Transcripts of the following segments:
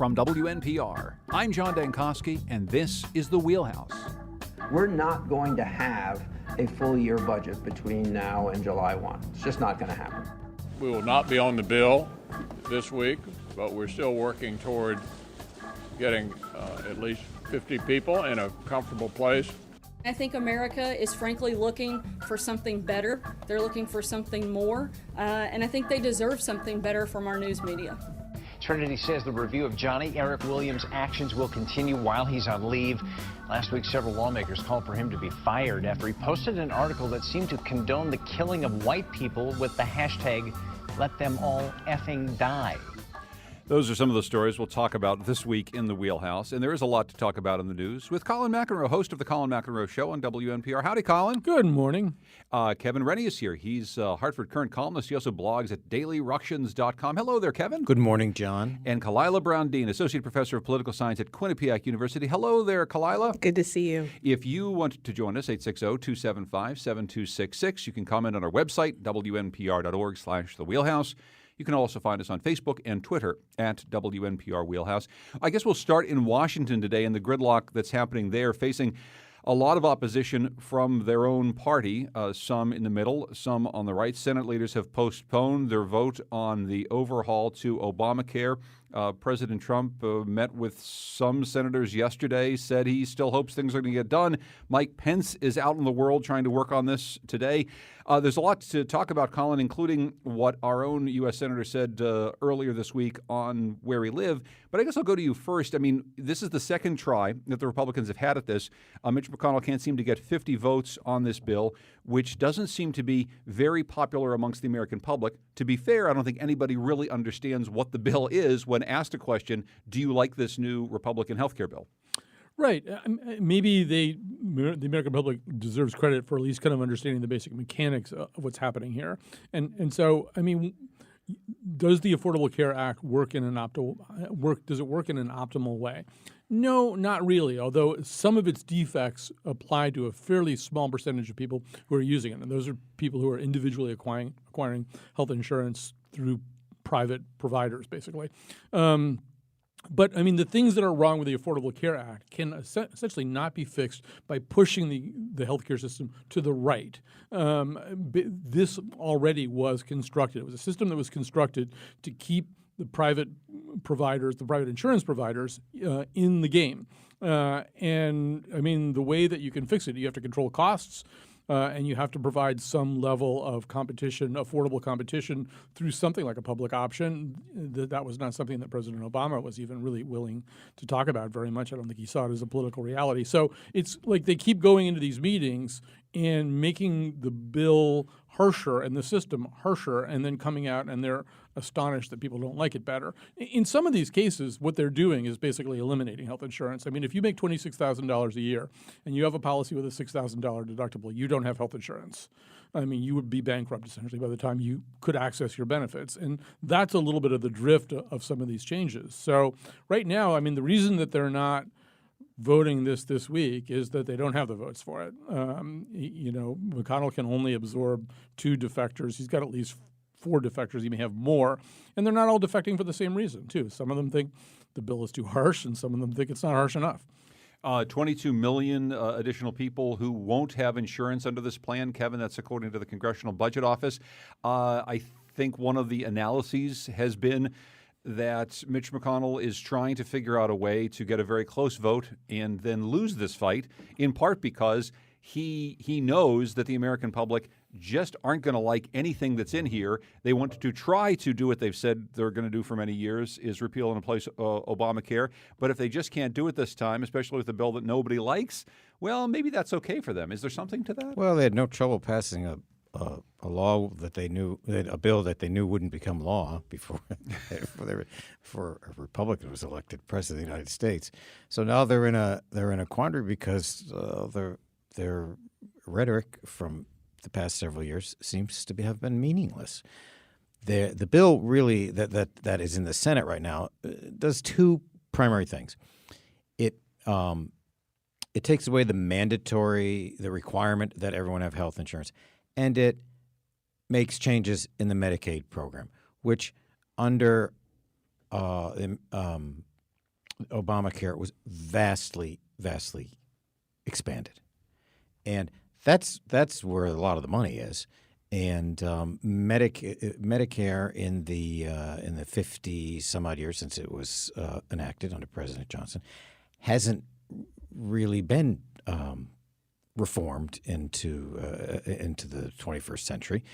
From WNPR, I'm John Dankosky, and this is The Wheelhouse. We're not going to have a full year budget between now and July 1. It's just not going to happen. We will not be on the bill this week, but we're still working toward getting at least 50 people in a comfortable place. I think America is frankly looking for something better. They're looking for something more, and I think they deserve something better from our news media. Trinity says the review of Johnny Eric Williams' actions will continue while he's on leave. Last week, several lawmakers called for him to be fired after he posted an article that seemed to condone the killing of white people with the hashtag "Let Them All Effing Die." Those are some of the stories we'll talk about this week in The Wheelhouse, and there is a lot to talk about in the news with Colin McEnroe, host of The Colin McEnroe Show on WNPR. Howdy, Colin. Good morning. Kevin Rennie is here. He's Hartford Current columnist. He also blogs at dailyructions.com. Hello there, Kevin. Good morning, John. And Kalila Brown-Dean, Associate Professor of Political Science at Quinnipiac University. Hello there, Kalila. Good to see you. If you want to join us, 860-275-7266. You can comment on our website, wnpr.org/The Wheelhouse. You can also find us on Facebook and Twitter at WNPR Wheelhouse. I guess we'll start in Washington today and the gridlock that's happening there, facing a lot of opposition from their own party, some in the middle, some on the right. Senate leaders have postponed their vote on the overhaul to Obamacare. President Trump met with some senators yesterday, said he still hopes things are going to get done. Mike Pence is out in the world trying to work on this today. There's a lot to talk about, Colin, including what our own U.S. Senator said earlier this week on Where We Live. But I guess I'll go to you first. I mean, this is the second try that the Republicans have had at this. Mitch McConnell can't seem to get 50 votes on this bill, which doesn't seem to be very popular amongst the American public. To be fair, I don't think anybody really understands what the bill is when asked a question, do you like this new Republican health care bill? Right. Maybe the American public deserves credit for at least kind of understanding the basic mechanics of what's happening here. And so, I mean, does the Affordable Care Act does it work in an optimal way? No, not really, although some of its defects apply to a fairly small percentage of people who are using it. And those are people who are individually acquiring health insurance through private providers, basically. But, I mean, the things that are wrong with the Affordable Care Act can essentially not be fixed by pushing the healthcare system to the right. This already was constructed. It was a system that was constructed to keep the private providers, the private insurance providers, in the game. And, I mean, the way that you can fix it, you have to control costs. And you have to provide some level of competition, affordable competition, through something like a public option. That was not something that President Obama was even really willing to talk about very much. I don't think he saw it as a political reality. So it's like they keep going into these meetings and making the bill harsher and the system harsher, and then coming out and they're astonished that people don't like it better. In some of these cases, what they're doing is basically eliminating health insurance. I mean, if you make $26,000 a year and you have a policy with a $6,000 deductible, you don't have health insurance. I mean, you would be bankrupt essentially by the time you could access your benefits. And that's a little bit of the drift of some of these changes. So right now, I mean, the reason that they're not voting this week is that they don't have the votes for it. McConnell can only absorb 2 defectors. He's got at least 4 defectors. He may have more. And they're not all defecting for the same reason, too. Some of them think the bill is too harsh, and some of them think it's not harsh enough. 22 million additional people who won't have insurance under this plan, Kevin. That's according to the Congressional Budget Office. I think one of the analyses has been that Mitch McConnell is trying to figure out a way to get a very close vote and then lose this fight, in part because he knows that the American public just aren't going to like anything that's in here. They want to try to do what they've said they're going to do for many years, is repeal and replace Obamacare. But if they just can't do it this time, especially with a bill that nobody likes, well, maybe that's okay for them. Is there something to that? Well, they had no trouble passing a law that they knew, a bill that they knew wouldn't become law before a Republican was elected president of the United States. So now they're in a quandary because their rhetoric from the past several years seems to have been meaningless. The bill really that is in the Senate right now does 2 primary things. It takes away the requirement that everyone have health insurance, and it makes changes in the Medicaid program, which under Obamacare was vastly expanded, and that's where a lot of the money is. And Medicare in the 50 some odd years since it was enacted under President Johnson hasn't really been reformed into the 21st century.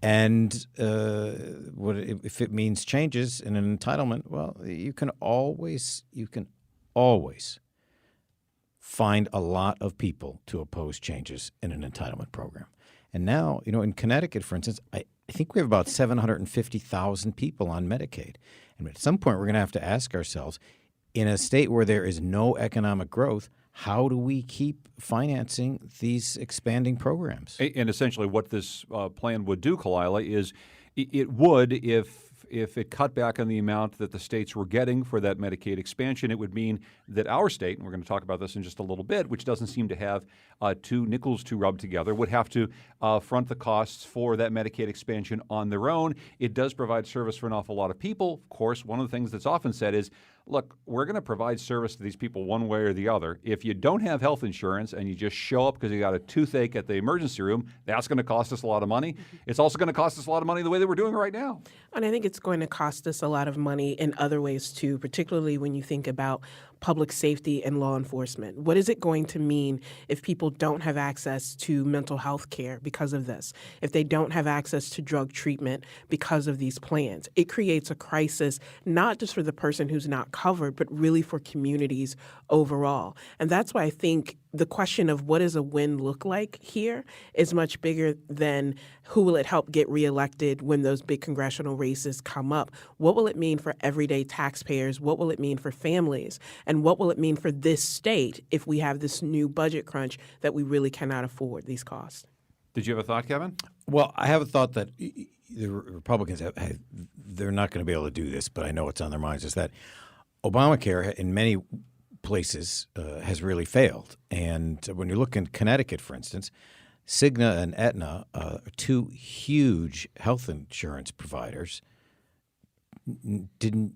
And if it means changes in an entitlement, well, you can always find a lot of people to oppose changes in an entitlement program. And now, in Connecticut, for instance, I think we have about 750,000 people on Medicaid. And at some point, we're going to have to ask ourselves, in a state where there is no economic growth, how do we keep financing these expanding programs? And essentially what this plan would do, Kalila, is it would, if it cut back on the amount that the states were getting for that Medicaid expansion, it would mean that our state, and we're going to talk about this in just a little bit, which doesn't seem to have two nickels to rub together, would have to front the costs for that Medicaid expansion on their own. It does provide service for an awful lot of people. Of course, one of the things that's often said is, look, we're going to provide service to these people one way or the other. If you don't have health insurance and you just show up because you got a toothache at the emergency room, that's going to cost us a lot of money. It's also going to cost us a lot of money the way that we're doing right now. And I think it's going to cost us a lot of money in other ways, too, particularly when you think about public safety and law enforcement. What is it going to mean if people don't have access to mental health care because of this? If they don't have access to drug treatment because of these plans? It creates a crisis, not just for the person who's not covered, but really for communities overall. And that's why I think the question of what does a win look like here is much bigger than who will it help get reelected when those big congressional races come up. What will it mean for everyday taxpayers? What will it mean for families? And what will it mean for this state if we have this new budget crunch that we really cannot afford these costs? Did you have a thought, Kevin? Well, I have a thought that the Republicans they're not going to be able to do this, but I know it's on their minds, is that Obamacare in many places has really failed. And when you look in Connecticut, for instance, Cigna and Aetna, two huge health insurance providers, didn't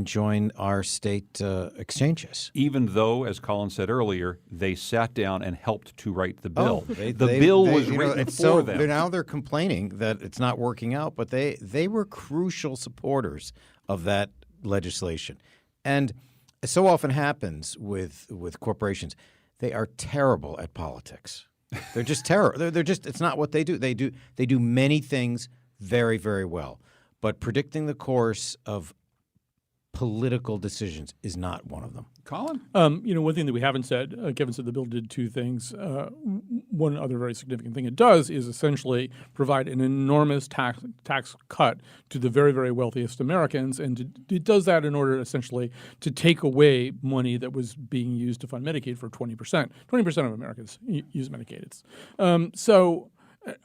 join our state exchanges. Even though, as Colin said earlier, they sat down and helped to write the bill. The bill was written for them. Now they're complaining that it's not working out, but they were crucial supporters of that legislation. And as so often happens with corporations, they are terrible at politics. They're just terrible. They're just, it's not what they do. They do many things very, very well. But predicting the course of political decisions is not one of them. Colin? One thing that we haven't said, Kevin said the bill did two things. One other very significant thing it does is essentially provide an enormous tax cut to the very, very wealthiest Americans. And it does that in order essentially to take away money that was being used to fund Medicaid for 20%. 20% of Americans use Medicaid. So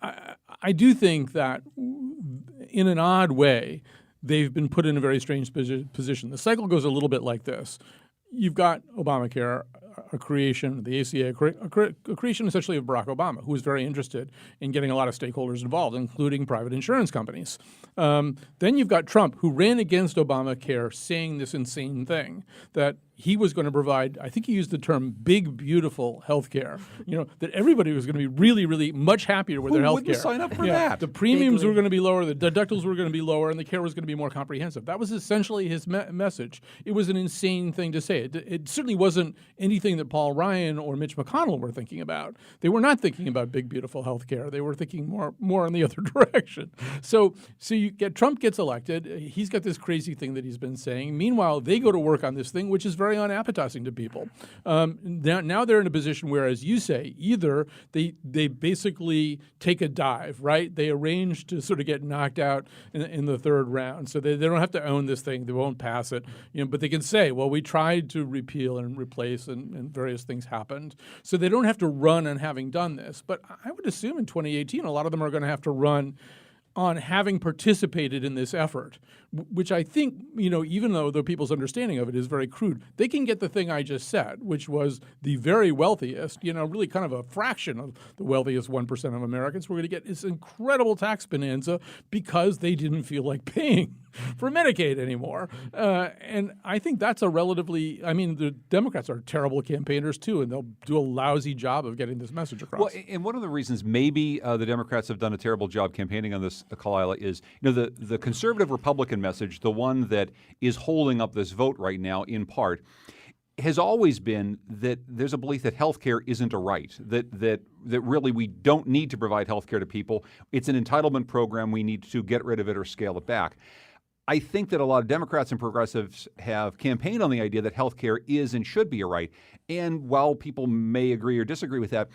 I do think that in an odd way, they've been put in a very strange position. The cycle goes a little bit like this. You've got Obamacare, a creation, the ACA, a creation essentially of Barack Obama, who was very interested in getting a lot of stakeholders involved, including private insurance companies. Then you've got Trump, who ran against Obamacare, saying this insane thing, that he was going to provide, I think he used the term big, beautiful health care, that everybody was going to be really, really much happier with their health care. Who wouldn't sign up for that? The premiums were going to be lower, the deductibles were going to be lower, and the care was going to be more comprehensive. That was essentially his message. It was an insane thing to say. It certainly wasn't anything that Paul Ryan or Mitch McConnell were thinking about. They were not thinking about big, beautiful health care. They were thinking more in the other direction. So Trump gets elected. He's got this crazy thing that he's been saying. Meanwhile, they go to work on this thing, which is very unappetizing to people. Now they're in a position where, as you say, either they basically take a dive, right? They arrange to sort of get knocked out in the third round. So they don't have to own this thing. They won't pass it. But they can say, well, we tried to repeal and replace and various things happened. So they don't have to run on having done this. But I would assume in 2018, a lot of them are going to have to run on having participated in this effort, which I think, even though the people's understanding of it is very crude, they can get the thing I just said, which was the very wealthiest, really kind of a fraction of the wealthiest 1% of Americans were going to get this incredible tax bonanza because they didn't feel like paying for Medicaid anymore. And I think that's the Democrats are terrible campaigners too, and they'll do a lousy job of getting this message across. Well, and one of the reasons maybe the Democrats have done a terrible job campaigning on this, Kalila, is the conservative Republican message, the one that is holding up this vote right now in part, has always been that there's a belief that health care isn't a right, that really we don't need to provide health care to people. It's an entitlement program. We need to get rid of it or scale it back. I think that a lot of Democrats and progressives have campaigned on the idea that health care is and should be a right. And while people may agree or disagree with that,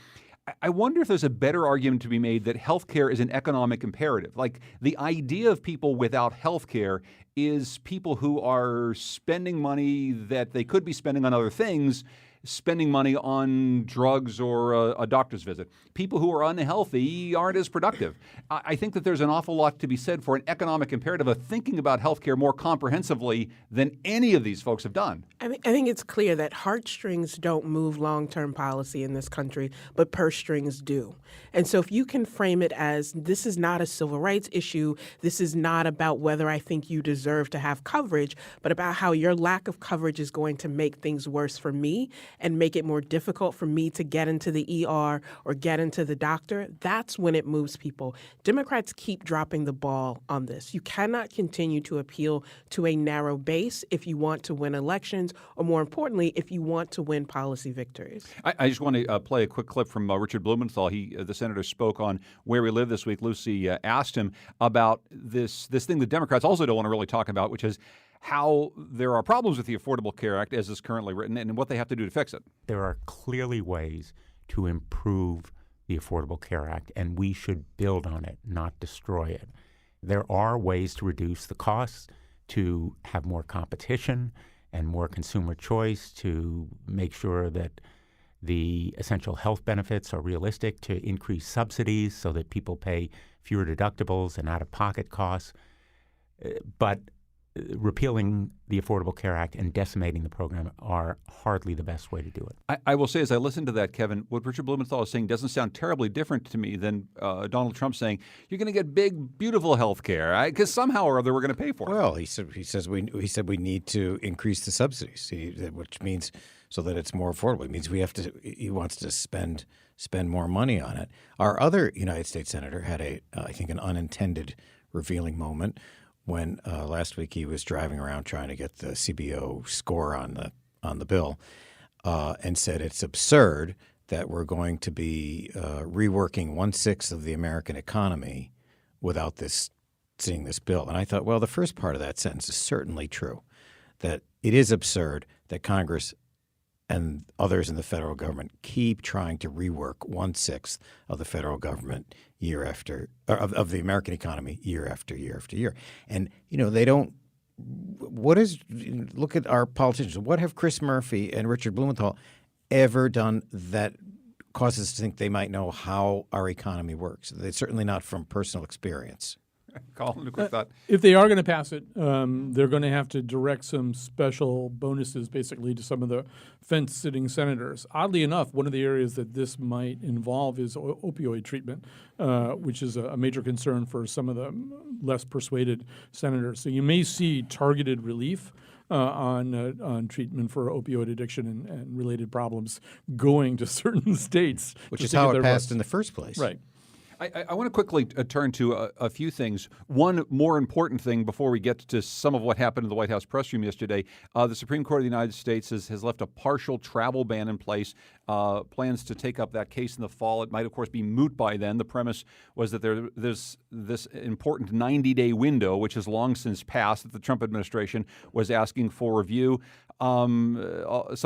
I wonder if there's a better argument to be made that health care is an economic imperative. Like the idea of people without health care is people who are spending money that they could be spending on other things, spending money on drugs or a doctor's visit. People who are unhealthy aren't as productive. I think that there's an awful lot to be said for an economic imperative of thinking about healthcare more comprehensively than any of these folks have done. I think it's clear that heartstrings don't move long-term policy in this country, but purse strings do. And so if you can frame it as this is not a civil rights issue, this is not about whether I think you deserve to have coverage, but about how your lack of coverage is going to make things worse for me and make it more difficult for me to get into the ER or get into the doctor, that's when it moves people. Democrats keep dropping the ball on this. You cannot continue to appeal to a narrow base if you want to win elections, or more importantly, if you want to win policy victories. I just want to play a quick clip from Richard Blumenthal. The senator spoke on Where We Live this week. Lucy asked him about this thing that Democrats also don't want to really talk about, which is how there are problems with the Affordable Care Act as is currently written and what they have to do to fix it. There are clearly ways to improve the Affordable Care Act, and we should build on it, not destroy it. There are ways to reduce the costs, to have more competition and more consumer choice, to make sure that the essential health benefits are realistic, to increase subsidies so that people pay fewer deductibles and out-of-pocket costs. But repealing the Affordable Care Act and decimating the program are hardly the best way to do it. I will say, as I listen to that, Kevin, what Richard Blumenthal is saying doesn't sound terribly different to me than Donald Trump saying you're going to get big, beautiful health care because somehow or other we're going to pay for it. Well, he said we need to increase the subsidies, which means so that it's more affordable. It means he wants to spend more money on it. Our other United States senator had I think an unintended revealing moment when last week he was driving around trying to get the CBO score on the bill, and said it's absurd that we're going to be reworking 1/6 of the American economy without seeing this bill. And I thought, well, the first part of that sentence is certainly true, that it is absurd that Congress and others in the federal government keep trying to rework 1/6 of the federal government year after of the American economy year after year after year. And they don't. Look at our politicians. What have Chris Murphy and Richard Blumenthal ever done that causes us to think they might know how our economy works? They're certainly not from personal experience. Colin, a quick thought. If they are going to pass it, they're going to have to direct some special bonuses basically to some of the fence-sitting senators. Oddly enough, one of the areas that this might involve is opioid treatment, which is a major concern for some of the less persuaded senators. So you may see targeted relief on treatment for opioid addiction and related problems going to certain states. Which is how it passed in the first place. Right. I want to quickly turn to a few things. One more important thing before we get to some of what happened in the White House press room yesterday. The Supreme Court of the United States has left a partial travel ban in place, plans to take up that case in the fall. It might, of course, be moot by then. The premise was that there's this important 90-day window, which has long since passed, that the Trump administration was asking for review. Some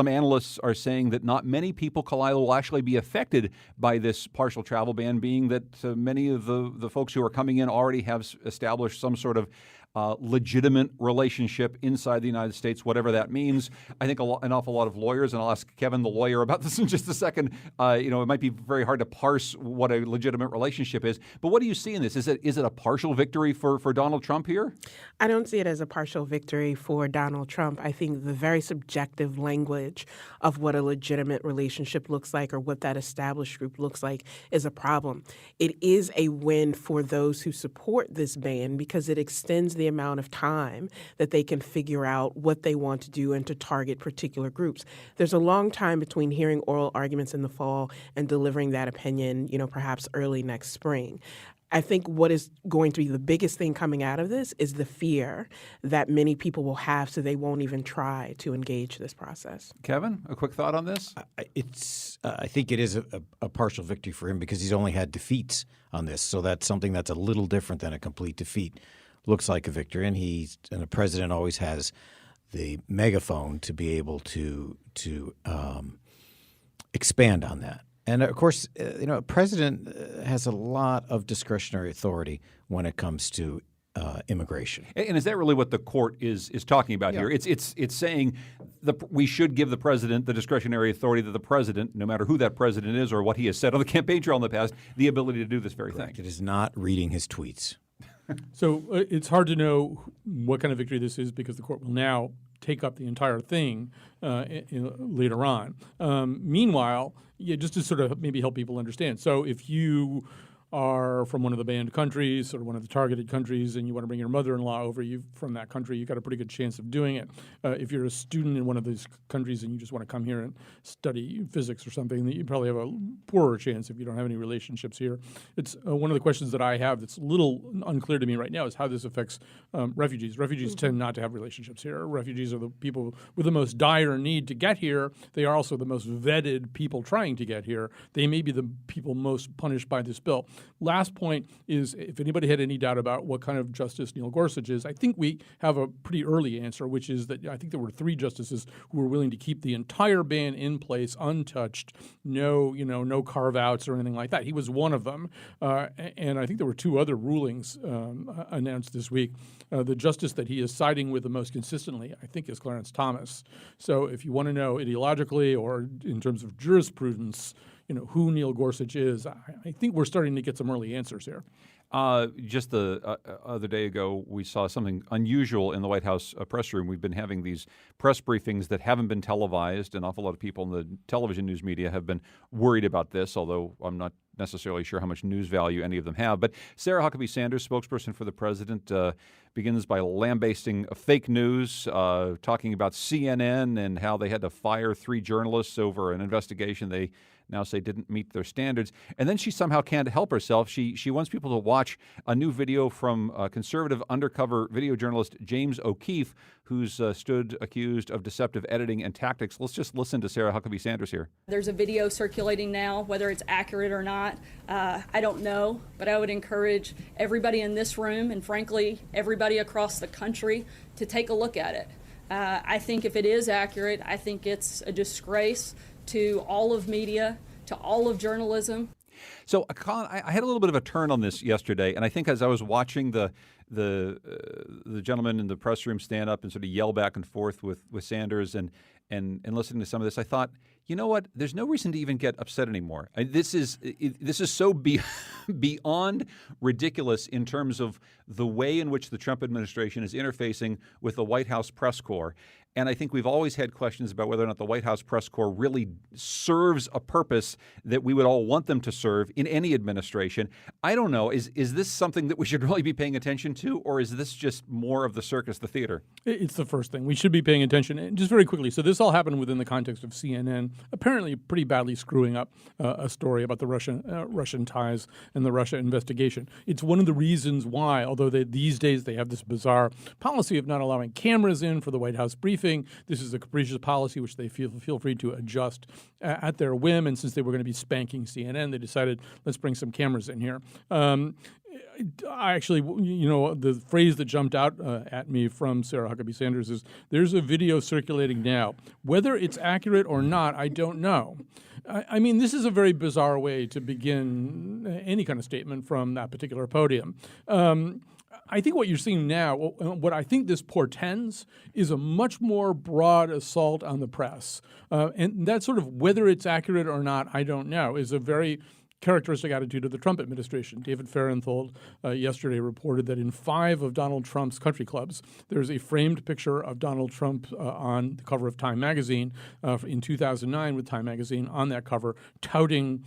analysts are saying that not many people, Kalila, will actually be affected by this partial travel ban, being that many of the folks who are coming in already have established some sort of legitimate relationship inside the United States, whatever that means. I think an awful lot of lawyers, and I'll ask Kevin, the lawyer, about this in just a second. It might be very hard to parse what a legitimate relationship is. But what do you see in this? Is it a partial victory for Donald Trump here? I don't see it as a partial victory for Donald Trump. I think the very subjective language of what a legitimate relationship looks like or what that established group looks like is a problem. It is a win for those who support this ban because it extends the amount of time that they can figure out what they want to do and to target particular groups. There's a long time between hearing oral arguments in the fall and delivering that opinion, perhaps early next spring. I think what is going to be the biggest thing coming out of this is the fear that many people will have, so they won't even try to engage this process. Kevin, a quick thought on this? I think it is a partial victory for him because he's only had defeats on this. So that's something that's a little different than a complete defeat. Looks like a victory, and the president always has the megaphone to be able to expand on that. And of course, a president has a lot of discretionary authority when it comes to immigration. And is that really what the court is talking about here? It's saying we should give the president the discretionary authority that the president, no matter who that president is or what he has said on the campaign trail in the past, the ability to do this very thing. It is not reading his tweets. So it's hard to know what kind of victory this is because the court will now take up the entire thing later on. Meanwhile, just to sort of maybe help people understand. So if you are from one of the banned countries or one of the targeted countries and you want to bring your mother-in-law over from that country, you've got a pretty good chance of doing it. If you're a student in one of these countries and you just want to come here and study physics or something, you probably have a poorer chance if you don't have any relationships here. It's one of the questions that I have that's a little unclear to me right now is how this affects refugees. Refugees tend not to have relationships here. Refugees are the people with the most dire need to get here. They are also the most vetted people trying to get here. They may be the people most punished by this bill. Last point is, if anybody had any doubt about what kind of justice Neil Gorsuch is, I think we have a pretty early answer, which is that I think there were 3 justices who were willing to keep the entire ban in place, untouched, no carve-outs or anything like that. He was one of them, and I think there were 2 other rulings announced this week. The justice that he is siding with the most consistently, I think, is Clarence Thomas. So if you want to know ideologically or in terms of jurisprudence, who Neil Gorsuch is, I think we're starting to get some early answers here. Just the other day ago, we saw something unusual in the White House press room. We've been having these press briefings that haven't been televised. An awful lot of people in the television news media have been worried about this, although I'm not necessarily sure how much news value any of them have. But Sarah Huckabee Sanders, spokesperson for the president, begins by lambasting fake news, talking about CNN and how they had to fire 3 journalists over an investigation they now say didn't meet their standards. And then she somehow can't help herself. She wants people to watch a new video from conservative undercover video journalist James O'Keefe, who's stood accused of deceptive editing and tactics. Let's just listen to Sarah Huckabee Sanders here. There's a video circulating now, whether it's accurate or not, I don't know, but I would encourage everybody in this room and frankly everybody across the country to take a look at it. I think if it is accurate, I think it's a disgrace to all of media, to all of journalism. So, Colin, I had a little bit of a turn on this yesterday, and I think as I was watching the gentleman in the press room stand up and sort of yell back and forth with Sanders and listening to some of this, I thought, you know what? There's no reason to even get upset anymore. This is so beyond ridiculous in terms of the way in which the Trump administration is interfacing with the White House press corps. And I think we've always had questions about whether or not the White House press corps really serves a purpose that we would all want them to serve in any administration. I don't know. Is this something that we should really be paying attention to, or is this just more of the circus, the theater? It's the first thing. We should be paying attention. And just very quickly, so this all happened within the context of CNN, apparently pretty badly screwing up a story about the Russian ties and the Russia investigation. It's one of the reasons why, although these days they have this bizarre policy of not allowing cameras in for the White House briefing, this is a capricious policy which they feel free to adjust at their whim. And since they were going to be spanking CNN, they decided, let's bring some cameras in here. I actually, the phrase that jumped out at me from Sarah Huckabee Sanders is, there's a video circulating now. Whether it's accurate or not, I don't know. I mean, this is a very bizarre way to begin any kind of statement from that particular podium. I think what you're seeing now, what I think this portends, is a much more broad assault on the press. And that sort of, whether it's accurate or not, I don't know, is a very characteristic attitude of the Trump administration. David Fahrenthold yesterday reported that in 5 of Donald Trump's country clubs, there's a framed picture of Donald Trump on the cover of Time magazine in 2009 with Time magazine on that cover touting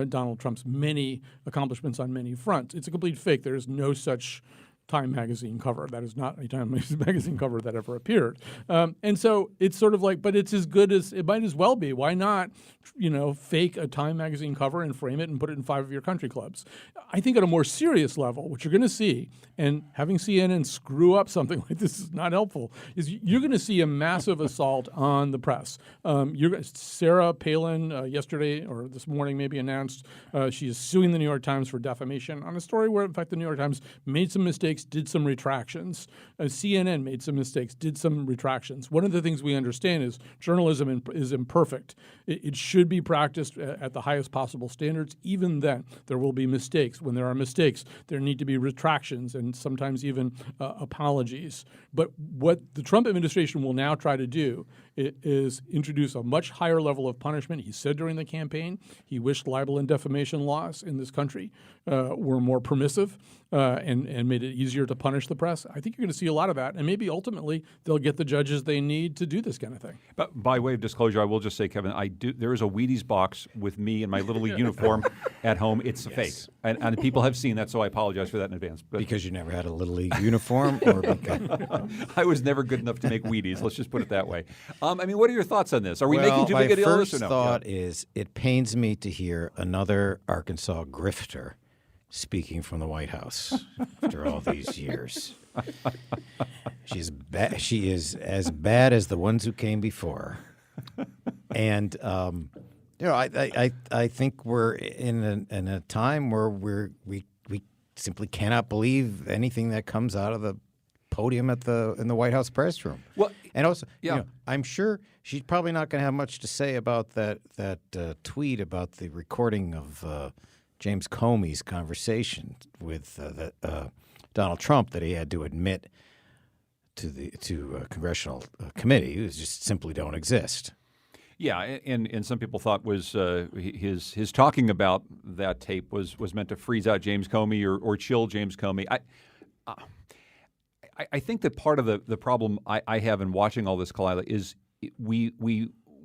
Donald Trump's many accomplishments on many fronts. It's a complete fake. There is no such Time magazine cover. That is not a Time magazine cover that ever appeared. And so it's sort of like, but it's as good as it might as well be. Why not, fake a Time magazine cover and frame it and put it in 5 of your country clubs? I think at a more serious level, what you're going to see, and having CNN screw up something like this is not helpful, is you're going to see a massive assault on the press. Sarah Palin yesterday or this morning maybe announced she is suing the New York Times for defamation on a story where, in fact, the New York Times made some mistakes, did some retractions. CNN made some mistakes, did some retractions. One of the things we understand is journalism is imperfect. It should be practiced at the highest possible standards. Even then, there will be mistakes. When there are mistakes, there need to be retractions and sometimes even apologies. But what the Trump administration will now try to do is introduce a much higher level of punishment. He said during the campaign he wished libel and defamation laws in this country were more permissive and made it easier to punish the press. I think you're going to see a lot of that, and maybe ultimately they'll get the judges they need to do this kind of thing. But by way of disclosure, I will just say, Kevin, there is a Wheaties box with me in my Little League uniform at home. It's a fake, and people have seen that, so I apologize for that in advance. But because you never had a Little League uniform, or because I was never good enough to make Wheaties. Let's just put it that way. What are your thoughts on this? Are we making too big a deal of this or no? My first thought is it pains me to hear another Arkansas grifter speaking from the White House after all these years. She is as bad as the ones who came before her. And I think we're in a time where we simply cannot believe anything that comes out of the podium in the White House press room. Well, and also, I'm sure she's probably not going to have much to say about that tweet about the recording of James Comey's conversation with Donald Trump that he had to admit to a congressional committee. Who just simply don't exist. Yeah, and some people thought was his talking about that tape was meant to freeze out James Comey or chill James Comey. I think that part of the problem I have in watching all this, Kalila, is we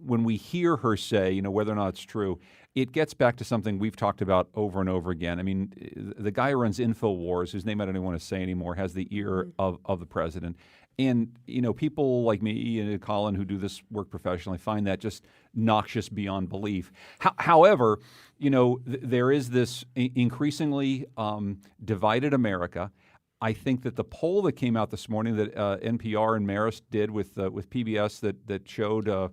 when we hear her say, whether or not it's true, it gets back to something we've talked about over and over again. I mean, the guy who runs InfoWars, whose name I don't even want to say anymore, has the ear of the president. And, people like me and Colin who do this work professionally find that just noxious beyond belief. However, there is this increasingly divided America. I think that the poll that came out this morning that NPR and Marist did with PBS that showed a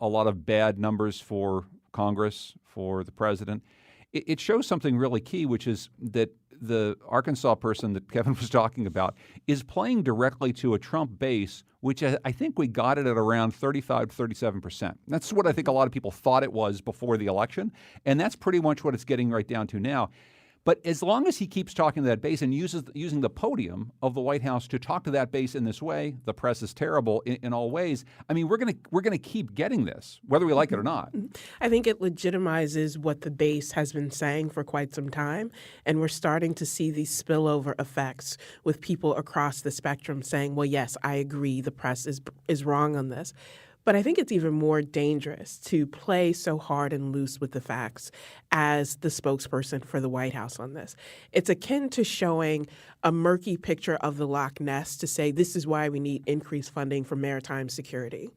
lot of bad numbers for Congress, for the president, it shows something really key, which is that the Arkansas person that Kevin was talking about is playing directly to a Trump base, which I think we got it at around 35 to 37%. That's what I think a lot of people thought it was before the election, and that's pretty much what it's getting right down to now. But as long as he keeps talking to that base and using the podium of the White House to talk to that base in this way, the press is terrible in all ways. I mean, we're gonna keep getting this, whether we like it or not. I think it legitimizes what the base has been saying for quite some time, and we're starting to see these spillover effects with people across the spectrum saying, "Well, yes, I agree, the press is wrong on this." But I think it's even more dangerous to play so hard and loose with the facts as the spokesperson for the White House on this. It's akin to showing a murky picture of the Loch Ness to say this is why we need increased funding for maritime security.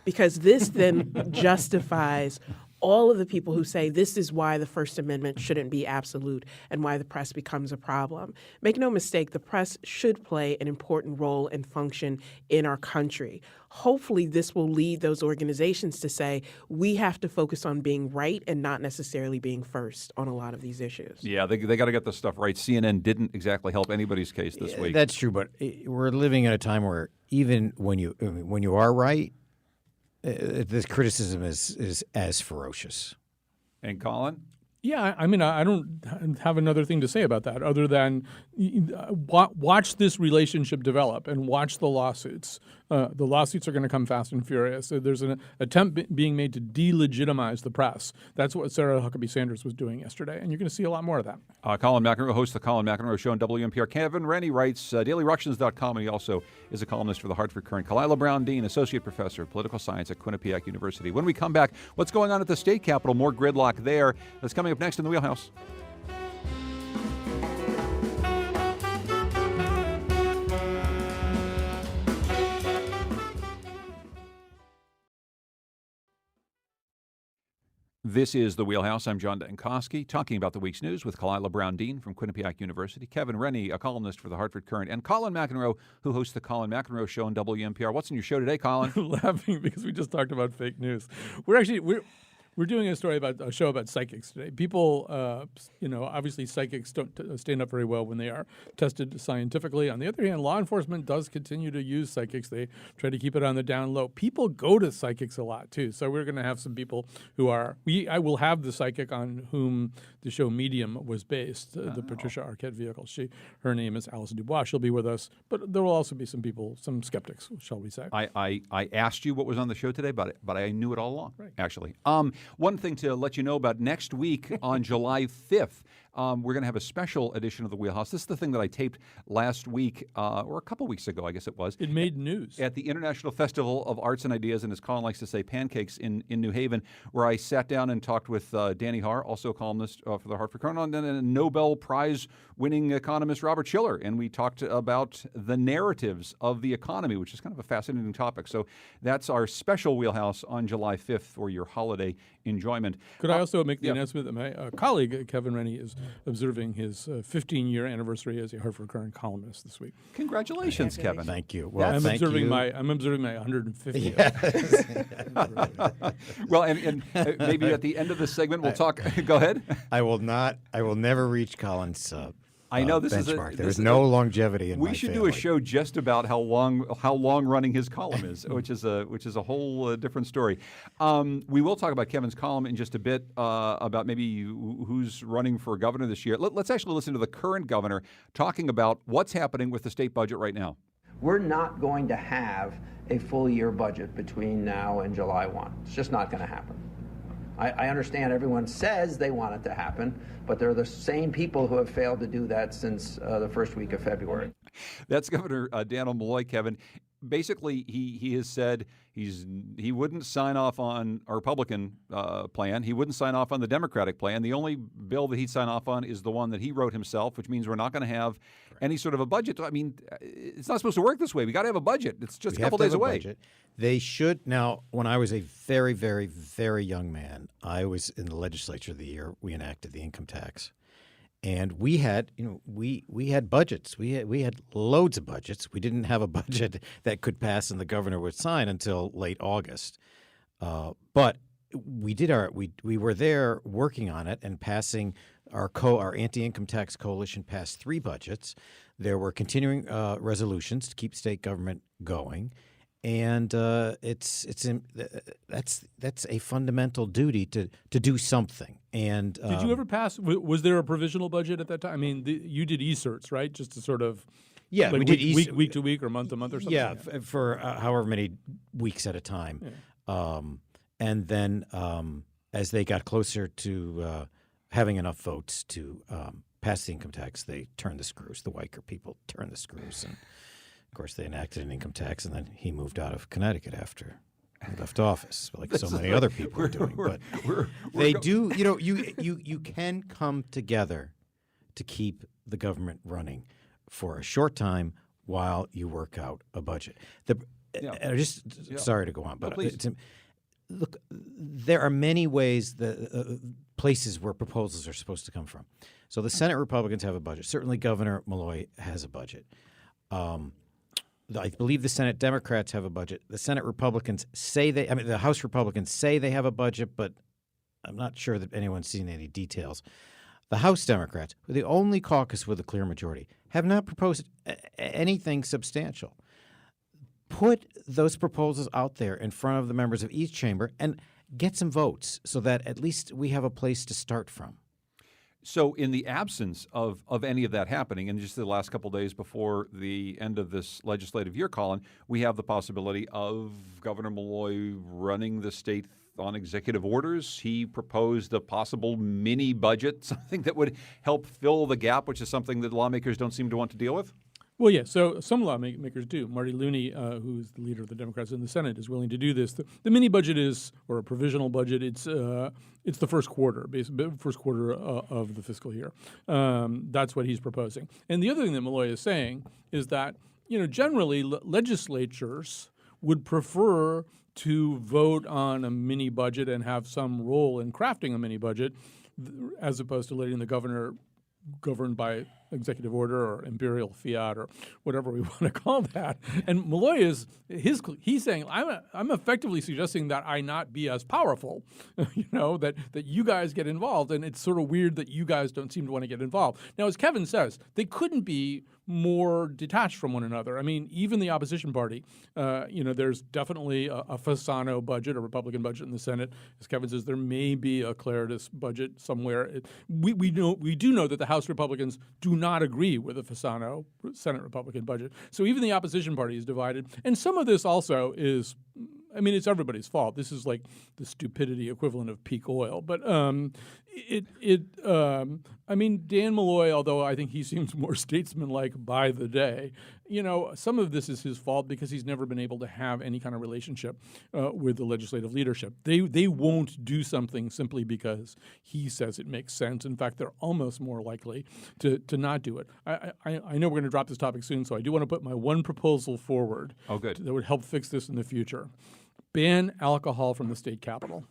Because this then justifies all of the people who say this is why the First Amendment shouldn't be absolute and why the press becomes a problem. Make no mistake, the press should play an important role and function in our country. Hopefully this will lead those organizations to say we have to focus on being right and not necessarily being first on a lot to issues. Yeah, they got to get this stuff right. CNN didn't exactly help anybody's case this week. That's true, but we're living in a time where even when you are right, this criticism is as ferocious. And Colin? Yeah, I mean, I don't have another thing to say about that other than watch this relationship develop and watch the lawsuits. The lawsuits are going to come fast and furious. So there's an attempt being made to delegitimize the press. That's what Sarah Huckabee Sanders was doing yesterday, and you're going to see a lot more of that. Colin McEnroe hosts the Colin McEnroe Show on WNPR. Kevin Rennie writes dailyructions.com, and he also is a columnist for the Hartford Courant. Kalila Brown Dean, associate professor of political science at Quinnipiac University. When we come back, what's going on at the state capitol? More gridlock there. That's coming up next in the Wheelhouse. This is The Wheelhouse. I'm John Dankosky, talking about the week's news with Kalila Brown Dean from Quinnipiac University, Kevin Rennie, a columnist for the Hartford Courant, and Colin McEnroe, who hosts the Colin McEnroe Show on WNPR. What's in your show today, Colin? Laughing because we just talked about fake news. We're doing a show about psychics today. People, obviously psychics don't stand up very well when they are tested scientifically. On the other hand, law enforcement does continue to use psychics. They try to keep it on the down low. People go to psychics a lot too. So we're going to have some people who are. I will have the psychic on whom the show Medium was based, the Patricia Arquette vehicle. Her name is Alice Dubois. She'll be with us, but there will also be some people, some skeptics, shall we say? I asked you what was on the show today, but I knew it all along. Right. Actually. One thing to let you know about next week on July 5th, we're going to have a special edition of the Wheelhouse. This is the thing that I taped last week, or a couple weeks ago, I guess it was. It made news. At the International Festival of Arts and Ideas, and as Colin likes to say, pancakes in New Haven, where I sat down and talked with Danny Haar, also a columnist for the Hartford Courant, and Nobel Prize-winning economist Robert Shiller. And we talked about the narratives of the economy, which is kind of a fascinating topic. So that's our special Wheelhouse on July 5th for your holiday enjoyment. Could I also make the announcement that my colleague, Kevin Rennie, is observing his 15-year anniversary as a Hartford Courant columnist this week. Congratulations, Kevin. Thank you. Well, I'm thank observing you. my 150th. Well, and maybe at the end of the segment we'll talk. Go ahead. I will never reach Colin's I know this benchmark. is There's no longevity in my We should family. do a show just about how long running his column is, which is a whole different story. We will talk about Kevin's column in just a bit about maybe who's running for governor this year. Let's actually listen to the current governor talking about what's happening with the state budget right now. We're not going to have a full year budget between now and July 1. It's just not going to happen. I understand everyone says they want it to happen, but they're the same people who have failed to do that since the first week of February. That's Governor Daniel Malloy, Kevin. Basically, he has said he wouldn't sign off on a Republican plan. He wouldn't sign off on the Democratic plan. The only bill that he'd sign off on is the one that he wrote himself, which means we're not going to have any sort of a budget. I mean, it's not supposed to work this way. We got to have a budget. It's just a couple days away. Budget. They should. Now, when I was a very, very, very young man, I was in the legislature the year we enacted the income tax. And we had, we had budgets. We had loads of budgets. We didn't have a budget that could pass and the governor would sign until late August. But we did we were there working on it and passing our anti-income tax coalition passed 3 budgets. There were continuing resolutions to keep state government going. And that's a fundamental duty to do something. And did you ever pass? Was there a provisional budget at that time? I mean, you did e-certs, right? Just to sort of we did week to week or month to month or something. Yeah, for however many weeks at a time. Yeah. And then as they got closer to having enough votes to pass the income tax, they turned the screws. The Weicker people turned the screws and. Of course, they enacted an income tax, and then he moved out of Connecticut after he left office, like so many other people are doing. But they do, you can come together to keep the government running for a short time while you work out a budget. Sorry to go on, but look, there are many ways places where proposals are supposed to come from. So the Senate Republicans have a budget. Certainly, Governor Malloy has a budget. I believe the Senate Democrats have a budget. The Senate Republicans the House Republicans say they have a budget, but I'm not sure that anyone's seen any details. The House Democrats, who are the only caucus with a clear majority, have not proposed anything substantial. Put those proposals out there in front of the members of each chamber and get some votes so that at least we have a place to start from. So in the absence of any of that happening, and just the last couple of days before the end of this legislative year, Colin, we have the possibility of Governor Malloy running the state on executive orders. He proposed a possible mini budget, something that would help fill the gap, which is something that lawmakers don't seem to want to deal with. Well, yeah, so some lawmakers do. Marty Looney, who's the leader of the Democrats in the Senate, is willing to do this. The mini budget is, or a provisional budget, it's the first quarter, of the fiscal year. That's what he's proposing. And the other thing that Malloy is saying is that, generally legislatures would prefer to vote on a mini budget and have some role in crafting a mini budget as opposed to letting the governor govern by executive order or imperial fiat or whatever we want to call that. And Malloy he's saying, I'm effectively suggesting that I not be as powerful, that you guys get involved. And it's sort of weird that you guys don't seem to want to get involved. Now, as Kevin says, they couldn't be more detached from one another. I mean, even the opposition party, there's definitely a Fasano budget, a Republican budget in the Senate. As Kevin says, there may be a Claridis budget somewhere. We do know that the House Republicans do not agree with the Fasano Senate Republican budget. So even the opposition party is divided. And some of this also is, it's everybody's fault. This is like the stupidity equivalent of peak oil. But Dan Malloy, although I think he seems more statesmanlike by the day, some of this is his fault because he's never been able to have any kind of relationship with the legislative leadership. They won't do something simply because he says it makes sense. In fact, they're almost more likely to not do it. I know we're going to drop this topic soon, so I do want to put my one proposal forward. Oh, good. That would help fix this in the future. Ban alcohol from the state capitol.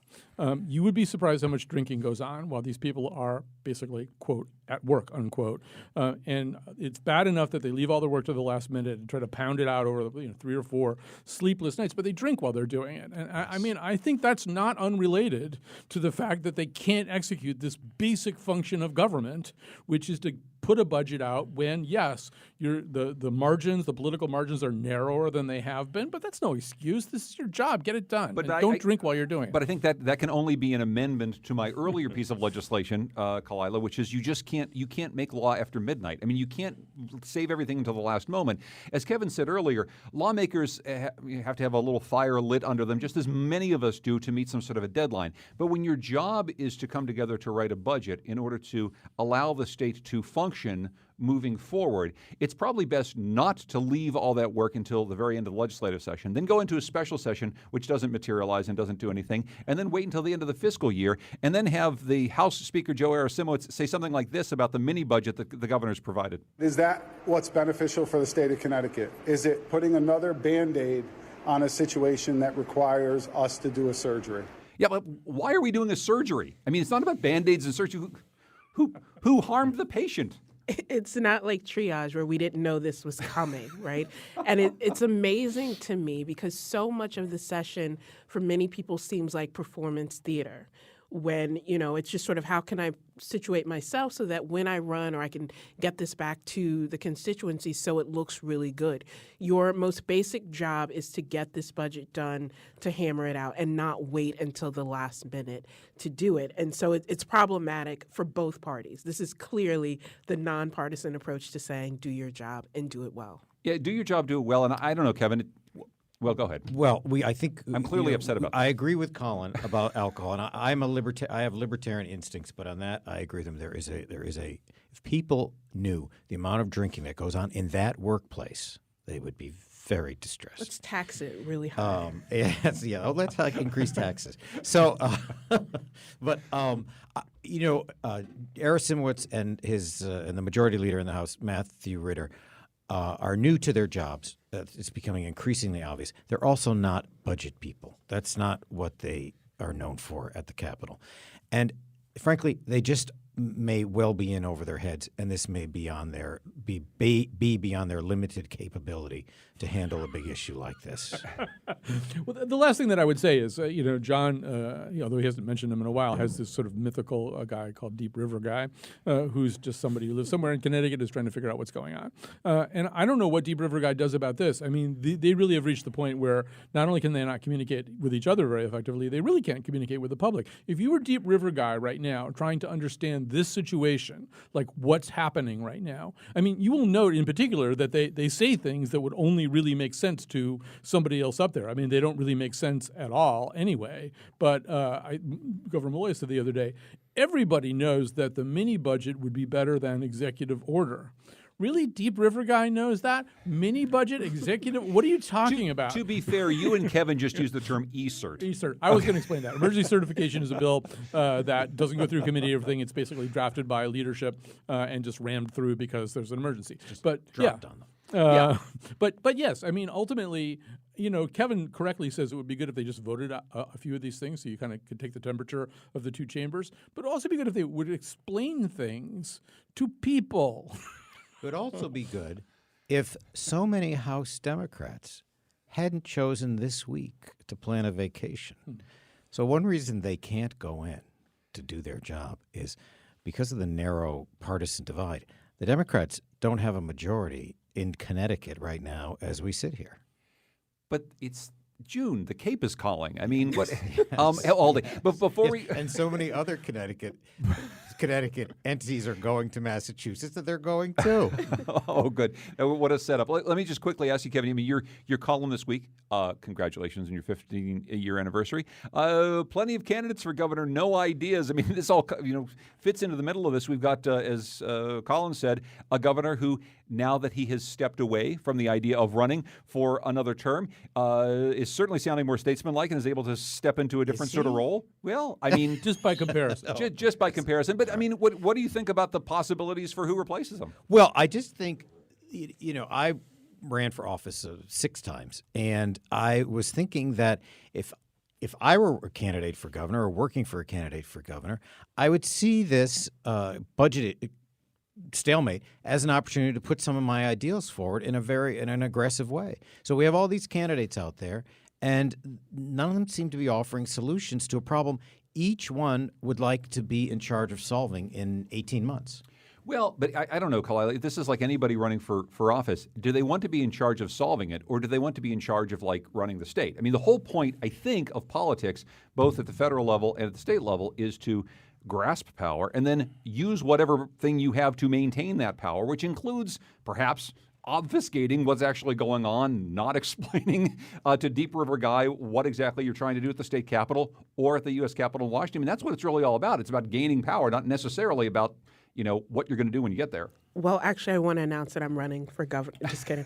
You would be surprised how much drinking goes on while these people are basically, quote, at work, unquote. And it's bad enough that they leave all their work to the last minute and try to pound it out over 3 or 4 sleepless nights, but they drink while they're doing it. And I think that's not unrelated to the fact that they can't execute this basic function of government, which is to put a budget out when, yes, the margins, the political margins are narrower than they have been, but that's no excuse. This is your job. Get it done. But don't drink while you're doing it. But I think that can only be an amendment to my earlier piece of legislation, Kalila, which is you can't make law after midnight. You can't save everything until the last moment. As Kevin said earlier, lawmakers have to have a little fire lit under them, just as many of us do, to meet some sort of a deadline. But when your job is to come together to write a budget in order to allow the state to function moving forward, it's probably best not to leave all that work until the very end of the legislative session, then go into a special session which doesn't materialize and doesn't do anything, and then wait until the end of the fiscal year, and then have the House Speaker Joe Arasimowicz say something like this about the mini budget that the governor's provided. Is that what's beneficial for the state of Connecticut? Is it putting another Band-Aid on a situation that requires us to do a surgery? Yeah, but why are we doing a surgery? It's not about Band-Aids and surgery. Who harmed the patient? It's not like triage where we didn't know this was coming, right? And it's amazing to me because so much of the session for many people seems like performance theater when, it's just sort of how can I situate myself so that when I run or I can get this back to the constituency so it looks really good. Your most basic job is to get this budget done, to hammer it out, and not wait until the last minute to do it. And so it's problematic for both parties. This is clearly the nonpartisan approach to saying do your job and do it well. Yeah, do your job, do it well. And I don't know, Kevin. Well, go ahead. Well, I think I'm clearly upset about that. I agree with Colin about alcohol, and I have libertarian instincts, but on that I agree with him. There is a if people knew the amount of drinking that goes on in that workplace, they would be very distressed. Let's tax it really high. Let's increase taxes. So, Arasimowicz and the majority leader in the House, Matthew Ritter, are new to their jobs. It's becoming increasingly obvious. They're also not budget people. That's not what they are known for at the Capitol. And frankly, they just may well be in over their heads, and this may be beyond their limited capability to handle a big issue like this. Well, the last thing that I would say is, John, although he hasn't mentioned him in a while, has this sort of mythical guy called Deep River Guy, who's just somebody who lives somewhere in Connecticut is trying to figure out what's going on. And I don't know what Deep River Guy does about this. They really have reached the point where not only can they not communicate with each other very effectively, they really can't communicate with the public. If you were Deep River Guy right now trying to understand understand this situation, like what's happening right now. I mean, you will note in particular that they say things that would only really make sense to somebody else up there. I mean, they don't really make sense at all anyway. But Governor Malloy said the other day, everybody knows that the mini budget would be better than executive order. Really? Deep River guy knows that? Mini budget, executive? What are you talking about? To be fair, you and Kevin just used the term ECERT. ECERT. I was going to explain that. Emergency certification is a bill that doesn't go through committee or everything. It's basically drafted by leadership and just rammed through because there's an emergency. But dropped on them. But yes, I mean, ultimately, Kevin correctly says it would be good if they just voted a few of these things so you kind of could take the temperature of the two chambers. But it would also be good if they would explain things to people. It would also be good if so many House Democrats hadn't chosen this week to plan a vacation. So one reason they can't go in to do their job is because of the narrow partisan divide. The Democrats don't have a majority in Connecticut right now as we sit here. But it's June. The Cape is calling. I mean, what? All day. But before we and so many other Connecticut entities are going to Massachusetts that they're going to. Oh, good. What a setup. Let me just quickly ask you, Kevin. I mean, your column this week. Congratulations on your 15-year anniversary. Plenty of candidates for governor. No ideas. I mean, this all fits into the middle of this. We've got, as Colin said, a governor who, now that he has stepped away from the idea of running for another term, is certainly sounding more statesmanlike and is able to step into a different sort of role. Well, I mean, just by comparison. Just by comparison. But I mean, what do you think about the possibilities for who replaces him? Well, I just think, I ran for office 6 times, and I was thinking that if I were a candidate for governor or working for a candidate for governor, I would see this budget stalemate as an opportunity to put some of my ideals forward in an aggressive way. So we have all these candidates out there, and none of them seem to be offering solutions to a problem each one would like to be in charge of solving in 18 months. Well, but I don't know, Kalila. This is like anybody running for office. Do they want to be in charge of solving it, or do they want to be in charge of, like, running the state? I mean, the whole point, I think, of politics, both at the federal level and at the state level, is to grasp power and then use whatever thing you have to maintain that power, which includes perhaps obfuscating what's actually going on, not explaining to Deep River Guy what exactly you're trying to do at the state capitol or at the U.S. Capitol in Washington. I mean, that's what it's really all about. It's about gaining power, not necessarily about what you're going to do when you get there. Well, actually, I want to announce that I'm running for governor. Just kidding.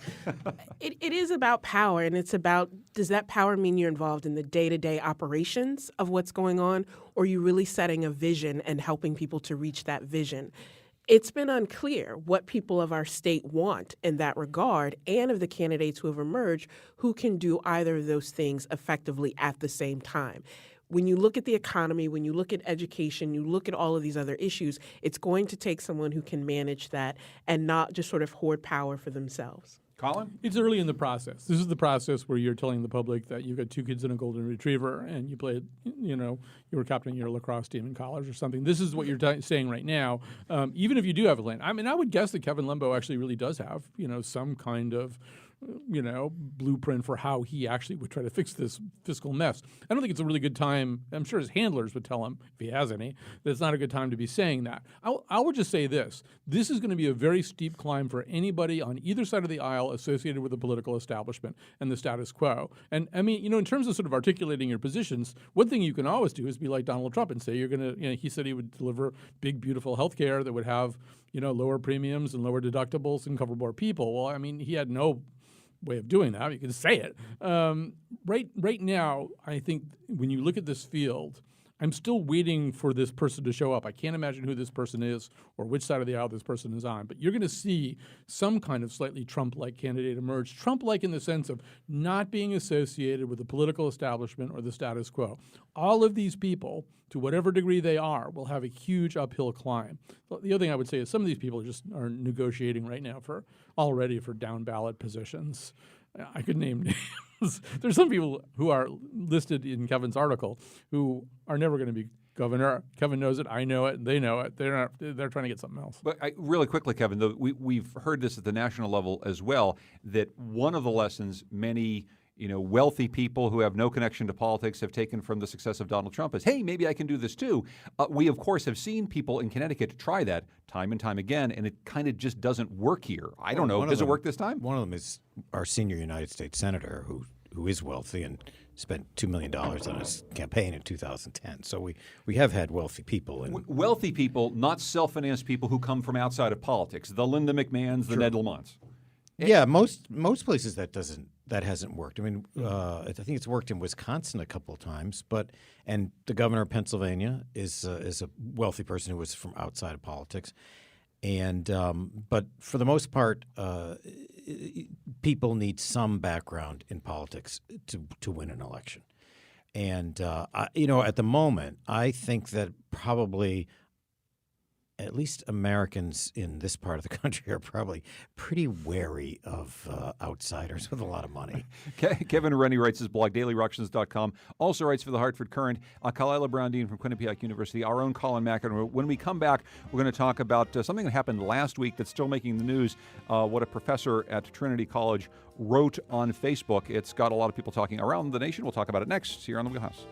It is about power, and it's about, does that power mean you're involved in the day-to-day operations of what's going on, or are you really setting a vision and helping people to reach that vision? It's been unclear what people of our state want in that regard, and of the candidates who have emerged who can do either of those things effectively at the same time. When you look at the economy, when you look at education, you look at all of these other issues, it's going to take someone who can manage that and not just sort of hoard power for themselves. Colin? It's early in the process. This is the process where you're telling the public that you've got 2 kids and a golden retriever and you played, you were captaining your lacrosse team in college or something. This is what you're saying right now. Even if you do have a plan. I mean, I would guess that Kevin Lembo actually really does have, some kind of blueprint for how he actually would try to fix this fiscal mess. I don't think it's a really good time. I'm sure his handlers would tell him, if he has any, that it's not a good time to be saying that. I would just say this. This is going to be a very steep climb for anybody on either side of the aisle associated with the political establishment and the status quo. And I mean, in terms of sort of articulating your positions, one thing you can always do is be like Donald Trump and say you're going to, he said he would deliver big, beautiful health care that would have, lower premiums and lower deductibles and cover more people. Well, I mean, he had no way of doing that. You can say it. Right now, I think when you look at this field, I'm still waiting for this person to show up. I can't imagine who this person is or which side of the aisle this person is on. But you're going to see some kind of slightly Trump-like candidate emerge. Trump-like in the sense of not being associated with the political establishment or the status quo. All of these people, to whatever degree they are, will have a huge uphill climb. The other thing I would say is some of these people are negotiating right now already for down-ballot positions. I could name names. There's some people who are listed in Kevin's article who are never going to be governor. Kevin knows it. I know it. They know it. They're trying to get something else. But really quickly, Kevin, though, we've heard this at the national level as well, that one of the lessons many wealthy people who have no connection to politics have taken from the success of Donald Trump as, hey, maybe I can do this too. We, of course, have seen people in Connecticut try that time and time again, and it kind of just doesn't work here. I don't know. Does it work this time? One of them is our senior United States senator who is wealthy and spent $2 million on his campaign in 2010. So we have had wealthy people. Wealthy people, not self-financed people who come from outside of politics. The Linda McMahons, the Ned Lamonts. Yeah, most places that hasn't worked. I mean, I think it's worked in Wisconsin a couple of times, and the governor of Pennsylvania is a wealthy person who was from outside of politics, and but for the most part, people need some background in politics to win an election, and at the moment, I think that probably at least Americans in this part of the country are probably pretty wary of outsiders with a lot of money. Kevin Rennie writes his blog, dailyructions.com, also writes for the Hartford Courant. Kalila Brown-Dean from Quinnipiac University, our own Colin McEnroe. When we come back, we're going to talk about something that happened last week that's still making the news, what a professor at Trinity College wrote on Facebook. It's got a lot of people talking around the nation. We'll talk about it next here on The Wheelhouse.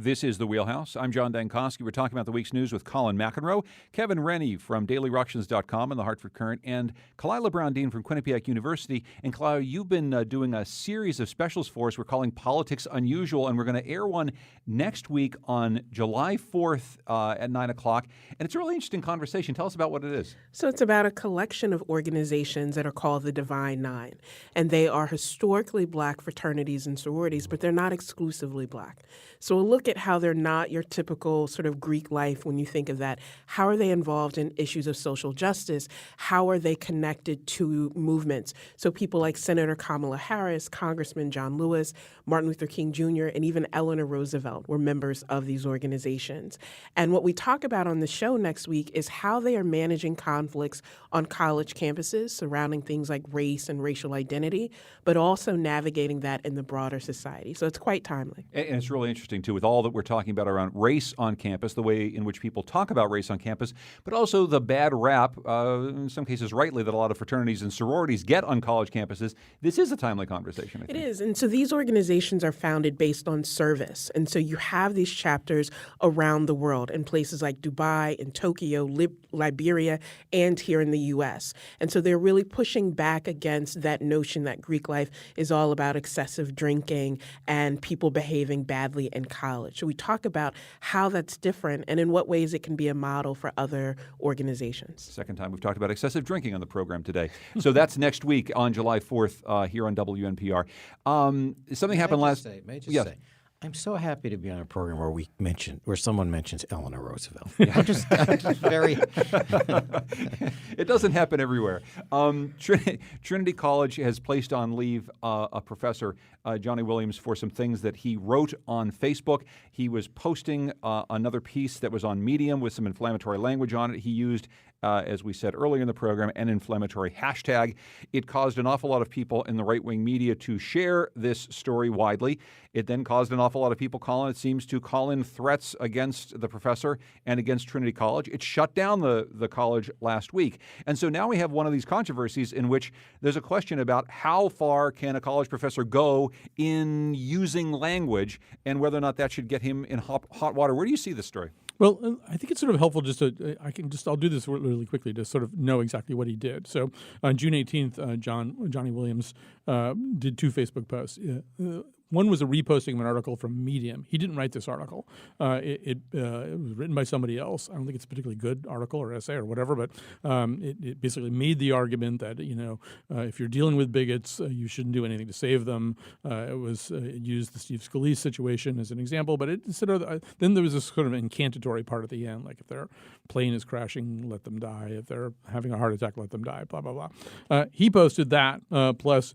This is The Wheelhouse. I'm John Dankosky. We're talking about the week's news with Colin McEnroe, Kevin Rennie from dailyructions.com and the Hartford Courant, and Kalila Brown-Dean from Quinnipiac University. And Kalila, you've been doing a series of specials for us we're calling Politics Unusual, and we're going to air one next week on July 4th at 9 o'clock. And it's a really interesting conversation. Tell us about what it is. So it's about a collection of organizations that are called the Divine Nine. And they are historically black fraternities and sororities, but they're not exclusively black. So we'll look at how they're not your typical sort of Greek life when you think of that. How are they involved in issues of social justice? How are they connected to movements? So people like Senator Kamala Harris, Congressman John Lewis, Martin Luther King Jr., and even Eleanor Roosevelt were members of these organizations. And what we talk about on the show next week is how they are managing conflicts on college campuses surrounding things like race and racial identity, but also navigating that in the broader society. So it's quite timely. And it's really interesting, too, with all that we're talking about around race on campus, the way in which people talk about race on campus, but also the bad rap, in some cases rightly, that a lot of fraternities and sororities get on college campuses. This is a timely conversation, I think. It is. And so these organizations are founded based on service. And so you have these chapters around the world in places like Dubai, in Tokyo, Liberia, and here in the U.S. And so they're really pushing back against that notion that Greek life is all about excessive drinking and people behaving badly in college. So we talk about how that's different and in what ways it can be a model for other organizations. Second time we've talked about excessive drinking on the program today. So that's next week on July 4th here on WNPR. Something happened last... May I just say, I'm so happy to be on a program where someone mentions Eleanor Roosevelt. I'm just very. It doesn't happen everywhere. Trinity College has placed on leave a professor, Johnny Williams, for some things that he wrote on Facebook. He was posting another piece that was on Medium with some inflammatory language on it. He used, as we said earlier in the program, an inflammatory hashtag. It caused an awful lot of people in the right-wing media to share this story widely. It then caused an awful lot of people, Colin, it seems, to call in threats against the professor and against Trinity College. It shut down the college last week. And so now we have one of these controversies in which there's a question about how far can a college professor go in using language and whether or not that should get him in hot water. Where do you see this story? Well, I think it's sort of helpful just to, I'll do this really quickly to sort of know exactly what he did. So on June 18th, Johnny Williams did two Facebook posts. One was a reposting of an article from Medium. He didn't write this article. It was written by somebody else. I don't think it's a particularly good article or essay or whatever, but it basically made the argument that, if you're dealing with bigots, you shouldn't do anything to save them. It used the Steve Scalise situation as an example, but then there was this sort of incantatory part at the end, like if their plane is crashing, let them die. If they're having a heart attack, let them die, blah, blah, blah. He posted that, plus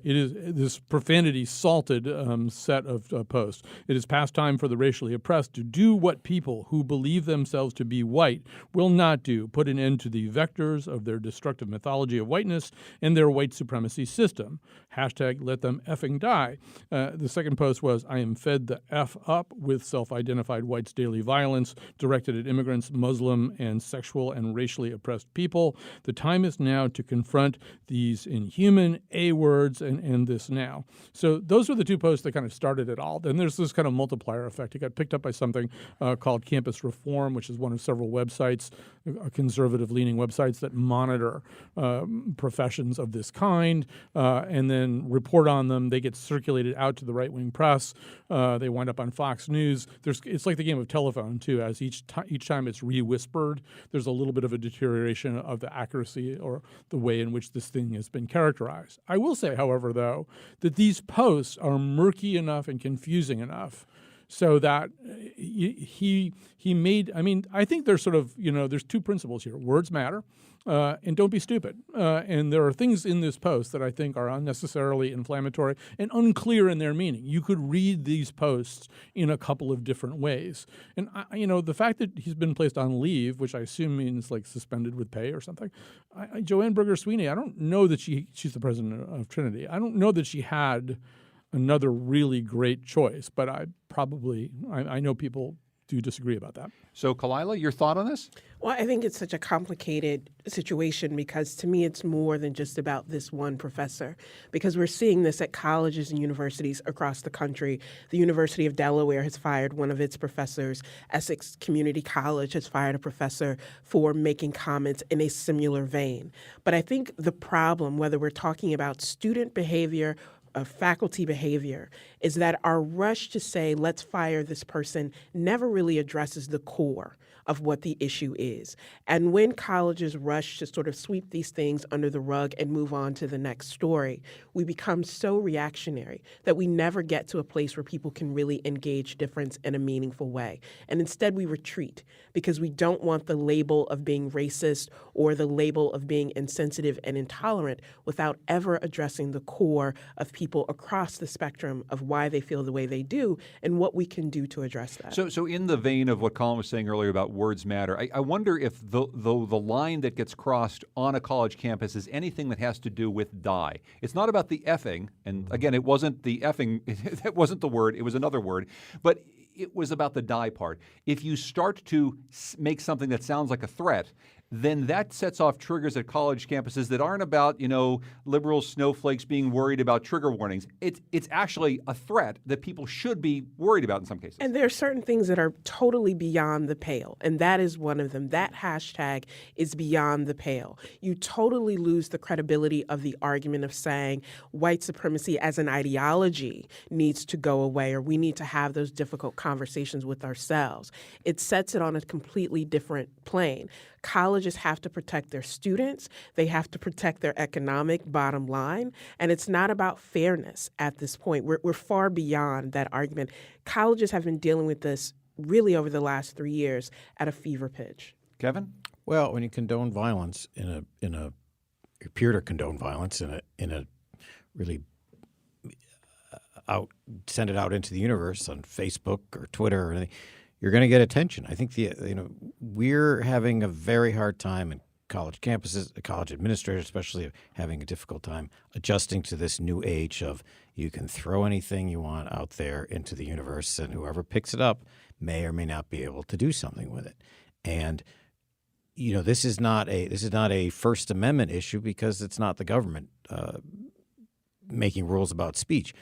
this profanity salted set of posts. It is past time for the racially oppressed to do what people who believe themselves to be white will not do, put an end to the vectors of their destructive mythology of whiteness and their white supremacy system. Hashtag let them effing die. The second post was, I am fed the F up with self-identified whites' daily violence directed at immigrants, Muslim, and sexual and racially oppressed people. The time is now to confront these inhuman A words and this now. So those were the two posts that kind of started it all. Then there's this kind of multiplier effect. It got picked up by something called Campus Reform, which is one of several websites, conservative-leaning websites that monitor professions of this kind and then report on them. They get circulated out to the right-wing press. They wind up on Fox News. It's like the game of telephone, too. As each time it's re-whispered, there's a little bit of a deterioration of the accuracy or the way in which this thing has been characterized. I will say, however, though, that these posts are murky enough and confusing enough so that he made, I mean, I think there's sort of, there's two principles here. Words matter, and don't be stupid. And there are things in this post that I think are unnecessarily inflammatory and unclear in their meaning. You could read these posts in a couple of different ways. And, the fact that he's been placed on leave, which I assume means like suspended with pay or something, Joanne Berger-Sweeney, I don't know that she's the president of Trinity. I don't know that she had another really great choice, but I know people do disagree about that. So, Kalila, your thought on this? Well, I think it's such a complicated situation because to me it's more than just about this one professor, because we're seeing this at colleges and universities across the country. The University of Delaware has fired one of its professors. Essex Community College has fired a professor for making comments in a similar vein. But I think the problem, whether we're talking about student behavior of faculty behavior, is that our rush to say, let's fire this person, never really addresses the core of what the issue is. And when colleges rush to sort of sweep these things under the rug and move on to the next story, we become so reactionary that we never get to a place where people can really engage difference in a meaningful way. And instead we retreat because we don't want the label of being racist or the label of being insensitive and intolerant without ever addressing the core of people across the spectrum of why they feel the way they do and what we can do to address that. So in the vein of what Colin was saying earlier about words matter, I wonder if the line that gets crossed on a college campus is anything that has to do with die. It's not about the effing, and again, it wasn't the effing, that wasn't the word, it was another word, but it was about the die part. If you start to make something that sounds like a threat, then that sets off triggers at college campuses that aren't about, liberal snowflakes being worried about trigger warnings. It's actually a threat that people should be worried about in some cases. And there are certain things that are totally beyond the pale, and that is one of them. That hashtag is beyond the pale. You totally lose the credibility of the argument of saying white supremacy as an ideology needs to go away, or we need to have those difficult conversations with ourselves. It sets it on a completely different plane. Colleges have to protect their students. They have to protect their economic bottom line. And it's not about fairness at this point. We're far beyond that argument. Colleges have been dealing with this really over the last 3 years at a fever pitch. Kevin? Well, when you condone violence you appear to condone violence in a really send it out into the universe on Facebook or Twitter or anything, you're going to get attention. I think we're having a very hard time in college campuses, college administrators especially, having a difficult time adjusting to this new age of you can throw anything you want out there into the universe, and whoever picks it up may or may not be able to do something with it. And this is not a First Amendment issue because it's not the government making rules about speech.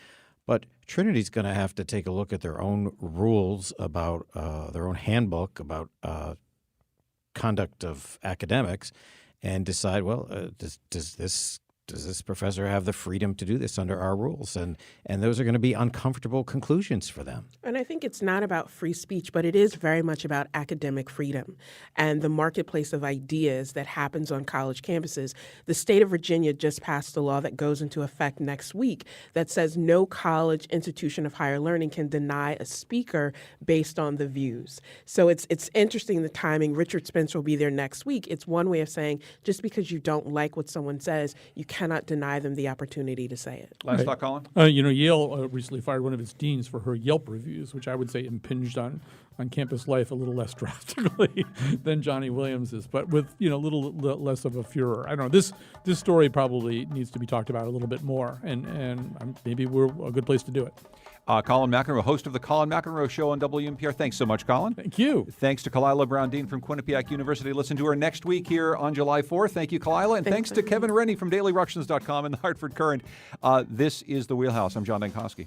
But Trinity's going to have to take a look at their own rules about their own handbook about conduct of academics and decide, well, does this professor have the freedom to do this under our rules? And those are going to be uncomfortable conclusions for them. And I think it's not about free speech, but it is very much about academic freedom and the marketplace of ideas that happens on college campuses. The state of Virginia just passed a law that goes into effect next week that says no college institution of higher learning can deny a speaker based on the views. So it's interesting, the timing. Richard Spencer will be there next week. It's one way of saying just because you don't like what someone says, you cannot deny them the opportunity to say it. Last thought, Colin? Yale recently fired one of its deans for her Yelp reviews, which I would say impinged on campus life a little less drastically than Johnny Williams is, but with a little less of a furor. I don't know. This story probably needs to be talked about a little bit more, and maybe we're a good place to do it. Colin McEnroe, host of the Colin McEnroe Show on WNPR. Thanks so much, Colin. Thank you. Thanks to Kalila Brown-Dean from Quinnipiac University. Listen to her next week here on July 4th. Thank you, Kalila. And thanks to Kevin Rennie from DailyRussians.com and the Hartford Courant. This is The Wheelhouse. I'm John Dankosky.